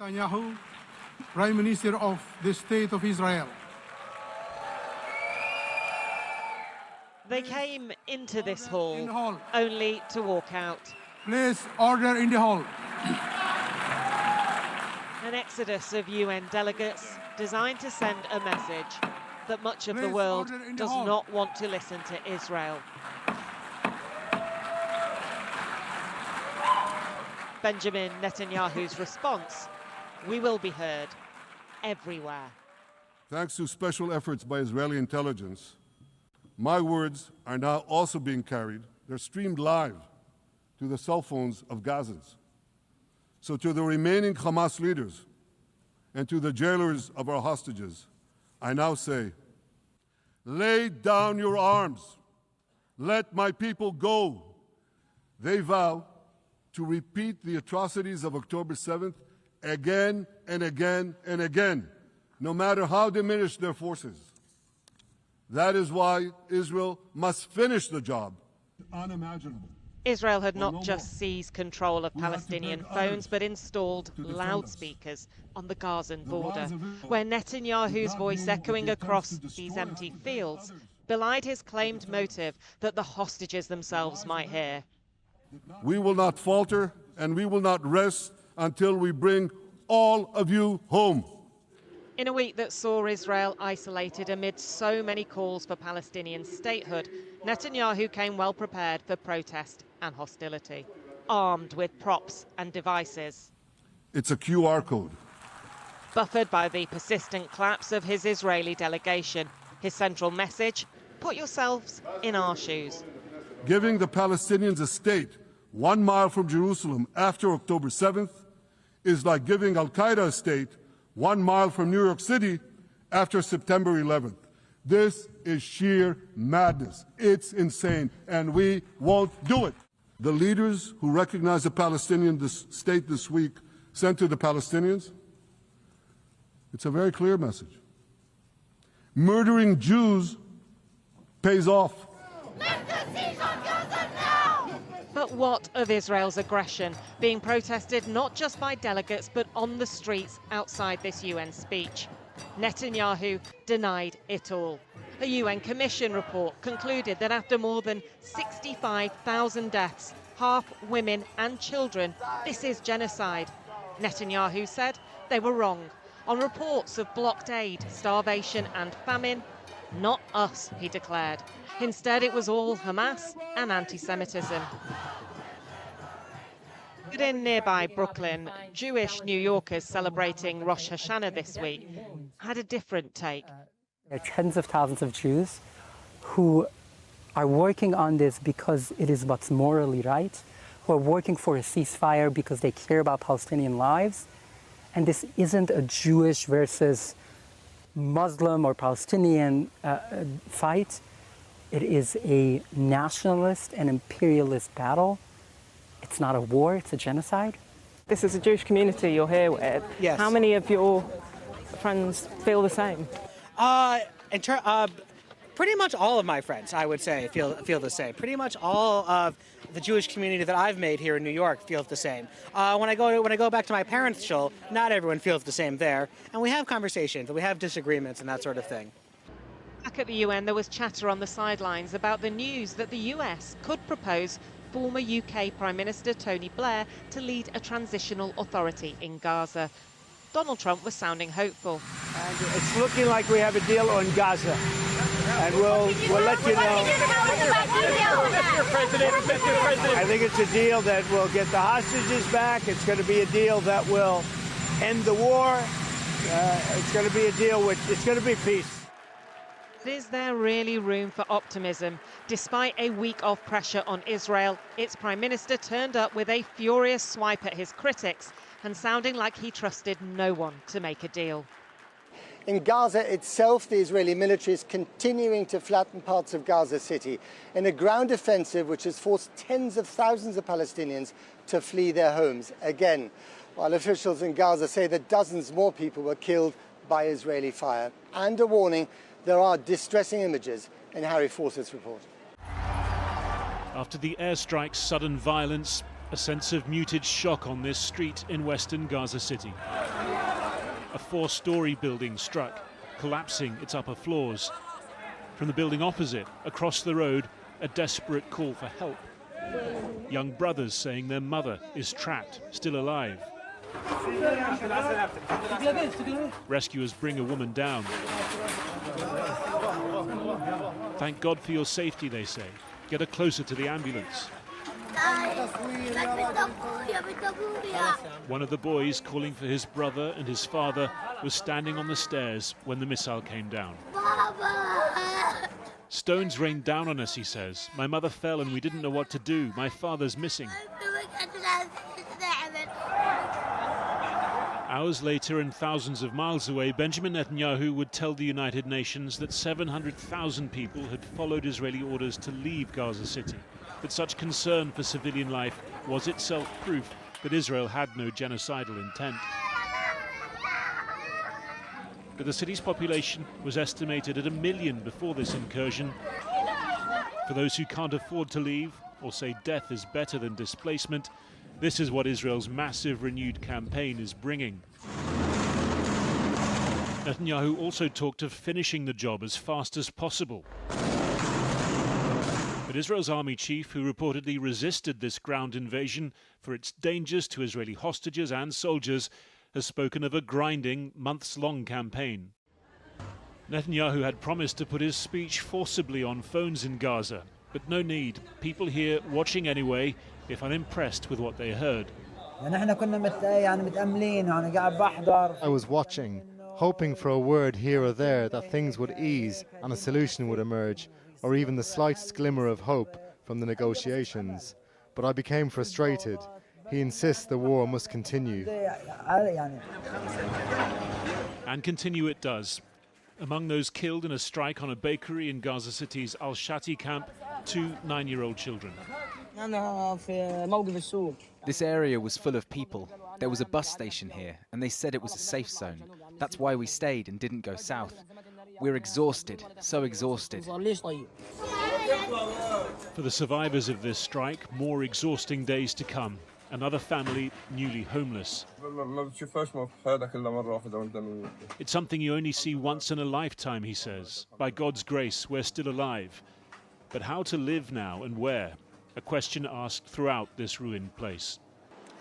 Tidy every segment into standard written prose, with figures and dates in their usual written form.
Netanyahu, Prime Minister of the State of Israel. They came into this hall only to walk out. Place order in the hall. An exodus of UN delegates designed to send a message that much of the world does not want to listen to Israel. Benjamin Netanyahu's response: we will be heard everywhere. Thanks to special efforts by Israeli intelligence, my words are now also being carried. They're streamed live to the cell phones of Gazans. So to the remaining Hamas leaders and to the jailers of our hostages, I now say, lay down your arms. Let my people go. They vow to repeat the atrocities of October 7th again and again and again, no matter how diminished their forces. That is why Israel must finish the job. Unimaginable. Israel had not just seized control of Palestinian phones, but installed loudspeakers on the Gazan border, where Netanyahu's voice echoing across these empty fields belied his claimed motive that the hostages themselves might hear. We will not falter and we will not rest until we bring all of you home. In a week that saw Israel isolated amid so many calls for Palestinian statehood, Netanyahu came well prepared for protest and hostility, armed with props and devices. It's a QR code. Buffered by the persistent collapse of his Israeli delegation, his central message: put yourselves in our shoes. Giving the Palestinians a state 1 mile from Jerusalem after October 7th is like giving Al-Qaeda a state 1 mile from New York City after September 11th. This is sheer madness. It's insane, and we won't do it. The leaders who recognize the Palestinian state this week sent to the Palestinians, it's a very clear message. Murdering Jews pays off. Lift the siege on Gaza now! But what of Israel's aggression, being protested not just by delegates but on the streets outside this UN speech? Netanyahu denied it all. A UN Commission report concluded that after more than 65,000 deaths, half women and children, this is genocide. Netanyahu said they were wrong on reports of blocked aid, starvation and famine. Not us, he declared. Instead, it was all Hamas and anti-Semitism. But in nearby Brooklyn, Jewish New Yorkers celebrating Rosh Hashanah this week had a different take. There are tens of thousands of Jews who are working on this because it is what's morally right, who are working for a ceasefire because they care about Palestinian lives. And this isn't a Jewish versus Muslim or Palestinian fight. It is a nationalist and imperialist battle. It's not a war, it's a genocide. This is a Jewish community you're here with. Yes. How many of your friends feel the same? Pretty much all of my friends, I would say, feel the same. Pretty much all of the Jewish community that I've made here in New York feels the same. When I go back to my parents' shul, not everyone feels the same there, and we have conversations, and we have disagreements and that sort of thing. Back at the UN, there was chatter on the sidelines about the news that the US could propose former UK Prime Minister Tony Blair to lead a transitional authority in Gaza. Donald Trump was sounding hopeful. And it's looking like we have a deal on Gaza. And we'll let you know. Mr. President. I think it's a deal that will get the hostages back. It's going to be a deal that will end the war. It's going to be a deal it's going to be peace. Is there really room for optimism? Despite a week of pressure on Israel, its Prime Minister turned up with a furious swipe at his critics and sounding like he trusted no one to make a deal. In Gaza itself, the Israeli military is continuing to flatten parts of Gaza City in a ground offensive which has forced tens of thousands of Palestinians to flee their homes again, while officials in Gaza say that dozens more people were killed by Israeli fire. And a warning, there are distressing images in Harry Fawcett's report. After the airstrike's sudden violence, A sense of muted shock on this street in western Gaza City. A 4-story building struck, collapsing its upper floors. From the building opposite, across the road, a desperate call for help. Young brothers saying their mother is trapped, still alive. Rescuers bring a woman down. Thank God for your safety, they say. Get her closer to the ambulance. One of the boys, calling for his brother and his father, was standing on the stairs when the missile came down. Stones rained down on us, he says. My mother fell and we didn't know what to do. My father's missing. Hours later and thousands of miles away, Benjamin Netanyahu would tell the United Nations that 700,000 people had followed Israeli orders to leave Gaza City. That such concern for civilian life was itself proof that Israel had no genocidal intent. But the city's population was estimated at 1 million before this incursion. For those who can't afford to leave or say death is better than displacement, this is what Israel's massive renewed campaign is bringing. Netanyahu also talked of finishing the job as fast as possible. But Israel's army chief, who reportedly resisted this ground invasion for its dangers to Israeli hostages and soldiers, has spoken of a grinding, months-long campaign. Netanyahu had promised to put his speech forcibly on phones in Gaza, but no need. People here watching anyway, if unimpressed with what they heard. I was watching, hoping for a word here or there that things would ease and a solution would emerge, or even the slightest glimmer of hope from the negotiations. But I became frustrated. He insists the war must continue. And continue it does. Among those killed in a strike on a bakery in Gaza City's Al-Shati camp, 2 9-year-old children. This area was full of people. There was a bus station here, and they said it was a safe zone. That's why we stayed and didn't go south. We're exhausted, so exhausted. For the survivors of this strike, more exhausting days to come. Another family newly homeless. It's something you only see once in a lifetime, he says. By God's grace, we're still alive. But how to live now and where? A question asked throughout this ruined place.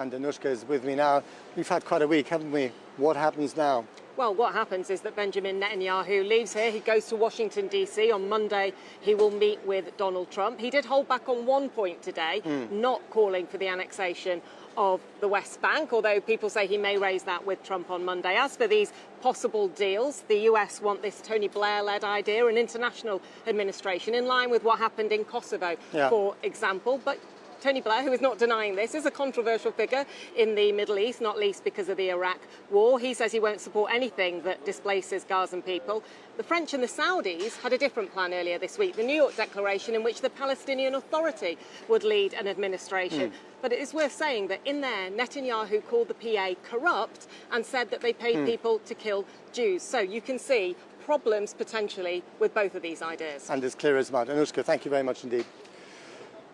And Anushka is with me now. We've had quite a week, haven't we? What happens now? Well, what happens is that Benjamin Netanyahu leaves here. He goes to Washington, D.C. On Monday, he will meet with Donald Trump. He did hold back on one point today, not calling for the annexation of the West Bank, although people say he may raise that with Trump on Monday. As for these possible deals, the US want this Tony Blair-led idea, an international administration, in line with what happened in Kosovo, for example. But Tony Blair, who is not denying this, is a controversial figure in the Middle East, not least because of the Iraq war. He says he won't support anything that displaces Gazan people. The French and the Saudis had a different plan earlier this week, the New York Declaration, in which the Palestinian Authority would lead an administration. But it is worth saying that in there, Netanyahu called the PA corrupt and said that they paid people to kill Jews. So you can see problems potentially with both of these ideas. And as clear as mud. Anushka, thank you very much indeed.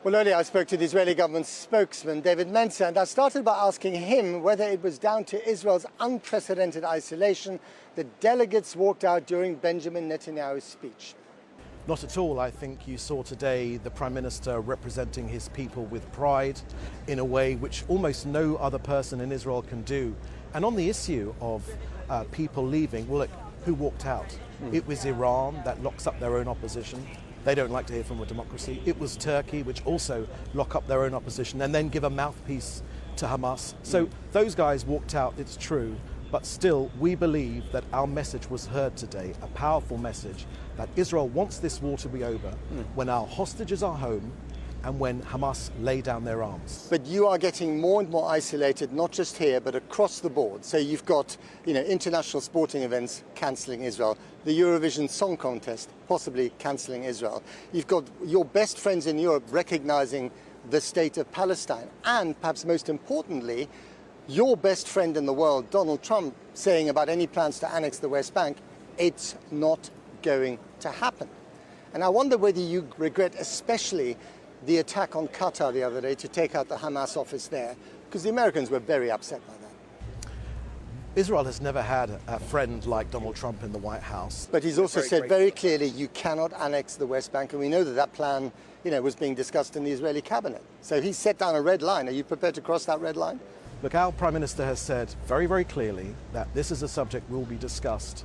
Well, earlier I spoke to the Israeli government spokesman, David Mensa, and I started by asking him whether it was down to Israel's unprecedented isolation that delegates walked out during Benjamin Netanyahu's speech. Not at all. I think you saw today the Prime Minister representing his people with pride in a way which almost no other person in Israel can do. And on the issue of people leaving, well, look, who walked out? It was Iran that locks up their own opposition. They don't like to hear from a democracy. It was Turkey, which also lock up their own opposition and then give a mouthpiece to Hamas. So those guys walked out, it's true, but still we believe that our message was heard today, a powerful message that Israel wants this war to be over when our hostages are home and when Hamas lay down their arms. But you are getting more and more isolated, not just here, but across the board. So you've got, international sporting events cancelling Israel, the Eurovision Song Contest possibly cancelling Israel. You've got your best friends in Europe recognising the state of Palestine. And perhaps most importantly, your best friend in the world, Donald Trump, saying about any plans to annex the West Bank, it's not going to happen. And I wonder whether you regret especially the attack on Qatar the other day to take out the Hamas office there, because the Americans were very upset by that. Israel has never had a friend like Donald Trump in the White House. But he's also said very clearly you cannot annex the West Bank, and we know that that plan, was being discussed in the Israeli cabinet. So he's set down a red line. Are you prepared to cross that red line? Look, our Prime Minister has said very, very clearly that this is a subject will be discussed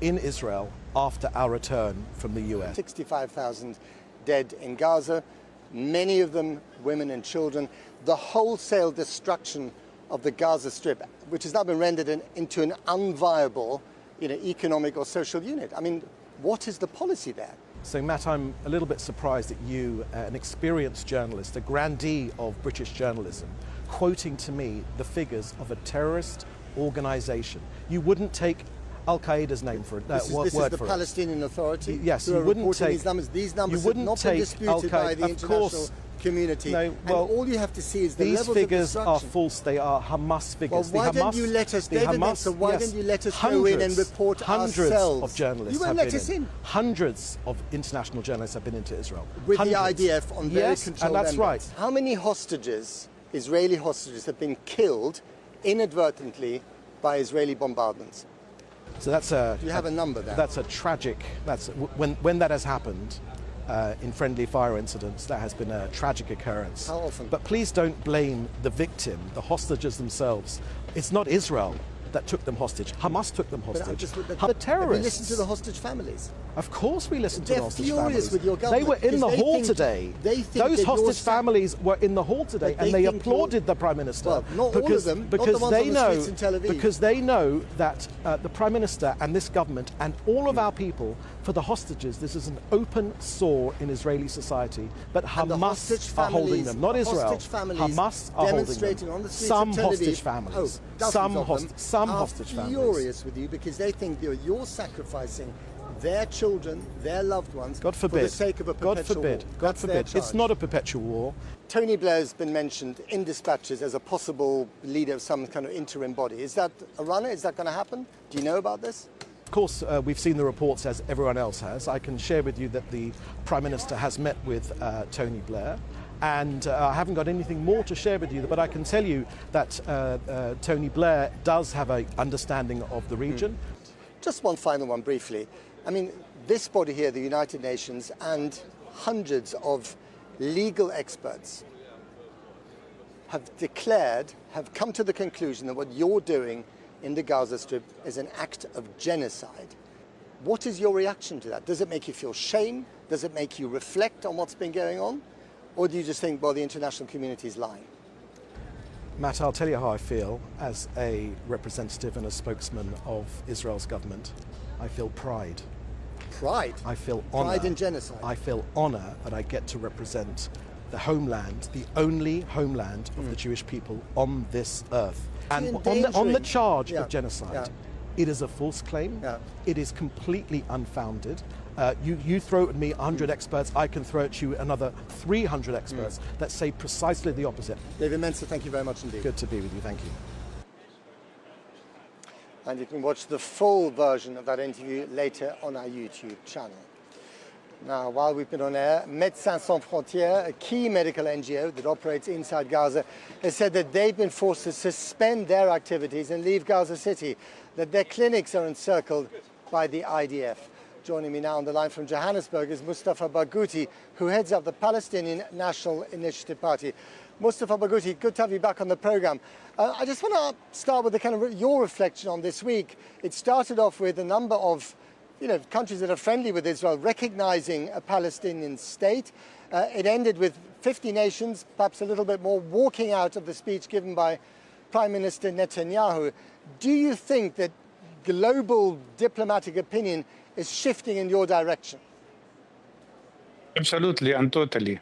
in Israel after our return from the US. 65,000 dead in Gaza, many of them women and children. The wholesale destruction of the Gaza Strip, which has now been rendered into an unviable, economic or social unit. I mean, what is the policy there? So, Matt, I'm a little bit surprised that you, an experienced journalist, a grandee of British journalism, quoting to me the figures of a terrorist organisation. You wouldn't take Al-Qaeda's name for it. This is the Palestinian Authority. Yes, you wouldn't take these numbers. These numbers have not been disputed by the international community. No, well, and all you have to see is the these levels figures of are false. They are Hamas figures. Well, why don't you let us, David Mensa, why don't you let us go in and report hundreds ourselves? Of journalists you won't let us in. Hundreds of international journalists have been into Israel. With hundreds. the IDF on very controlled and that's right. How many hostages, Israeli hostages, have been killed inadvertently by Israeli bombardments? So that's a. Do you have a number there? That's a tragic. That's when that has happened. In friendly fire incidents, that has been a tragic occurrence. How often? But please don't blame the victim, the hostages themselves. It's not Israel that took them hostage. Hamas took them hostage. The terrorists. We listen to the hostage families. Of course we listen to the hostage families. They're furious with your government. They were in the hall today. Those hostage families were in the hall today, and they applauded the Prime Minister. Well, not all of them. Because not the ones on the streets in Tel Aviv. Because they know that the Prime Minister and this government and all of our people, for the hostages, this is an open sore in Israeli society. But Hamas are holding them, not Israel. Hamas are holding them. On the streets some of Tel Aviv, hostage families. Some hostage families. Furious with you because they think you're sacrificing their children, their loved ones, God forbid. for the sake of a perpetual war. God forbid. It's not a perpetual war. Tony Blair's been mentioned in dispatches as a possible leader of some kind of interim body. Is that a runner? Is that going to happen? Do you know about this? Of course, we've seen the reports as everyone else has. I can share with you that the Prime Minister has met with Tony Blair. And I haven't got anything more to share with you, but I can tell you that Tony Blair does have an understanding of the region. Just one final one briefly. I mean, this body here, the United Nations, and hundreds of legal experts have come to the conclusion that what you're doing in the Gaza Strip is an act of genocide. What is your reaction to that? Does it make you feel shame? Does it make you reflect on what's been going on? Or do you just think, well, the international community is lying? Matt, I'll tell you how I feel as a representative and a spokesman of Israel's government. I feel pride. Pride? I feel honor. Pride in genocide? I feel honor that I get to represent the homeland, the only homeland of the Jewish people on this earth. And on the charge of genocide, it is a false claim. It is completely unfounded. You throw at me 100 experts, I can throw at you another 300 experts that say precisely the opposite. David Mensa, thank you very much indeed. Good to be with you, thank you. And you can watch the full version of that interview later on our YouTube channel. Now, while we've been on air, Médecins Sans Frontières, a key medical NGO that operates inside Gaza, has said that they've been forced to suspend their activities and leave Gaza City, that their clinics are encircled by the IDF. Joining me now on the line from Johannesburg is Mustafa Barghouti, who heads up the Palestinian National Initiative Party. Mustafa Barghouti, good to have you back on the program. I just want to start with the kind of your reflection on this week. It started off with a number of countries that are friendly with Israel recognizing a Palestinian state. It ended with 50 nations, perhaps a little bit more, walking out of the speech given by Prime Minister Netanyahu. Do you think that global diplomatic opinion is shifting in your direction? Absolutely and totally.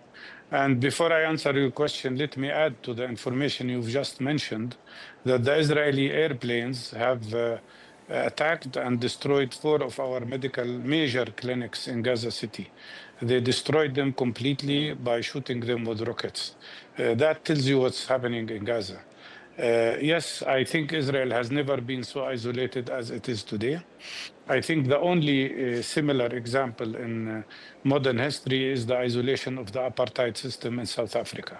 And before I answer your question, let me add to the information you've just mentioned that the Israeli airplanes have attacked and destroyed 4 of our major clinics in Gaza City. They destroyed them completely by shooting them with rockets. That tells you what's happening in Gaza. Yes, I think Israel has never been so isolated as it is today. I think the only similar example in modern history is the isolation of the apartheid system in South Africa.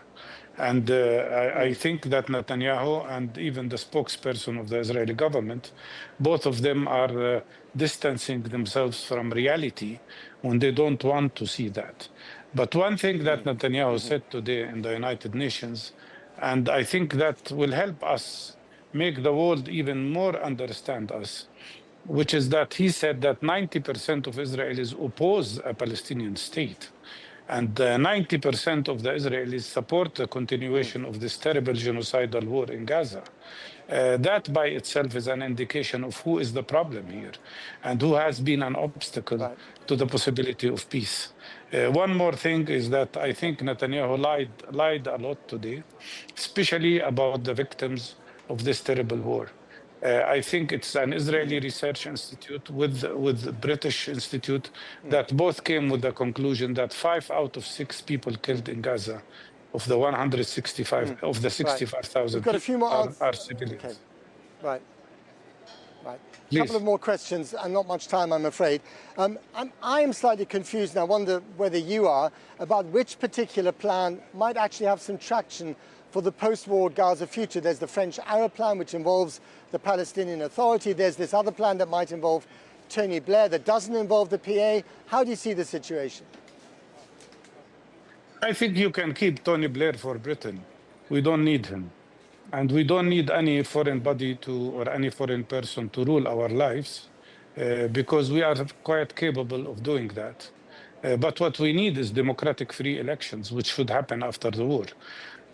And I think that Netanyahu and even the spokesperson of the Israeli government, both of them are distancing themselves from reality when they don't want to see that. But one thing that Netanyahu said today in the United Nations, and I think that will help us make the world even more understand us, which is that he said that 90% of Israelis oppose a Palestinian state. And 90% of the Israelis support the continuation of this terrible genocidal war in Gaza. That by itself is an indication of who is the problem here and who has been an obstacle to the possibility of peace. One more thing is that I think Netanyahu lied a lot today, especially about the victims of this terrible war. I think it's an Israeli research institute with the British institute that both came with the conclusion that 5 out of 6 people killed in Gaza of the 165 of the 65,000 We've got a few more are civilians. Okay. Right. A Please. couple of more questions and not much time, I'm afraid. I am slightly confused, and I wonder whether you are, about which particular plan might actually have some traction for the post-war Gaza future. There's the French Arab plan, which involves the Palestinian Authority. There's this other plan that might involve Tony Blair that doesn't involve the PA. How do you see the situation? I think you can keep Tony Blair for Britain. We don't need him. And we don't need any foreign body or any foreign person to rule our lives because we are quite capable of doing that. But what we need is democratic free elections, which should happen after the war.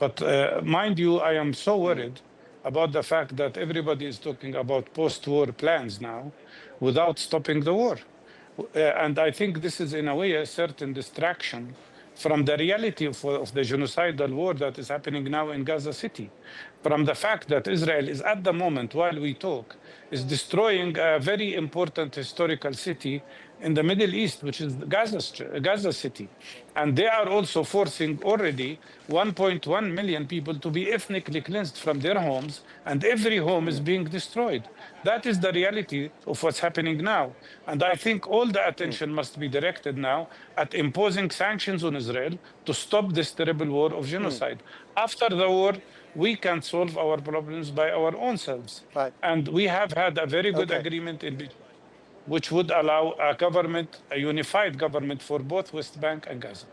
But mind you, I am so worried about the fact that everybody is talking about post-war plans now without stopping the war. And I think this is, in a way, a certain distraction from the reality of the genocidal war that is happening now in Gaza City, from the fact that Israel is at the moment, while we talk, is destroying a very important historical city in the Middle East, which is Gaza City. And they are also forcing already 1.1 million people to be ethnically cleansed from their homes, and every home is being destroyed. That is the reality of what's happening now. And I think all the attention must be directed now at imposing sanctions on Israel to stop this terrible war of genocide. After the war, we can solve our problems by our own selves. And we have had a very good agreement in which would allow a government, a unified government for both West Bank and Gaza.